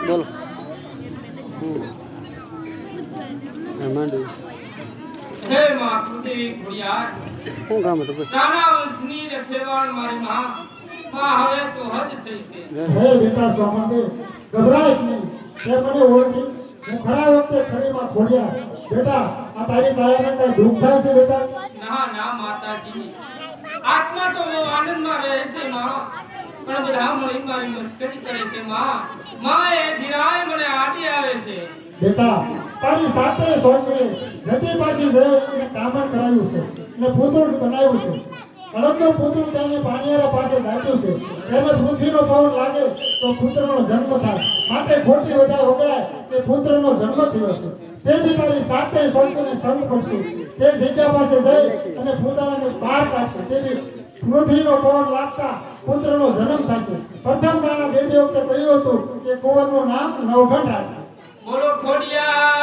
બોલો માંડવી હે માં કુળદેવી ખોડિયાર શું કામ હતું તારા વંશની રખેવાળ મારી માં હવે તો હદ થઈ છે હે બેટા સ્વામી ગભરાશ નહીં તે મને ઓળખી હું ખરા વખતે ખરીમાં ખોડિયા બેટા આ તારી કાયાને કઈ દુઃખ થાય છે બેટા ના ના માતાજી આત્મા તો બહુ આનંદમાં રહે છે માં પણ બધા મળી મારી મસ્કરી કરે છે માં એ ધીરાય મને આડી આવે છે બેટા તારી સાથે સોચરે જતી પાછી ગયો અને કામણ કરાવ્યું છે અને પૂતળું બનાવ્યું છે અડધો પૂતળું તેને પાણીયારા પાસે નાખ્યું છે તેમજ પૃથ્વીનો પવન લાગે તો પુત્રનો જન્મ થાય માટે ખોટી બધા ઓગળાય કે પુત્રનો જન્મ થયો છે તેથી તારી સાથે સોચરે સંગ કરશું તે જગ્યા પાસે જઈ અને પુતળાને બહાર કાઢશે તેથી પૃથ્વીનો પવન લાગતા પુત્રનો જન્મ થશે પ્રથમ તારા દેવી વખતે કહ્યું હતું કે કુંવરનું નામ નવઘણ રાખે બોલો ખોડિયાર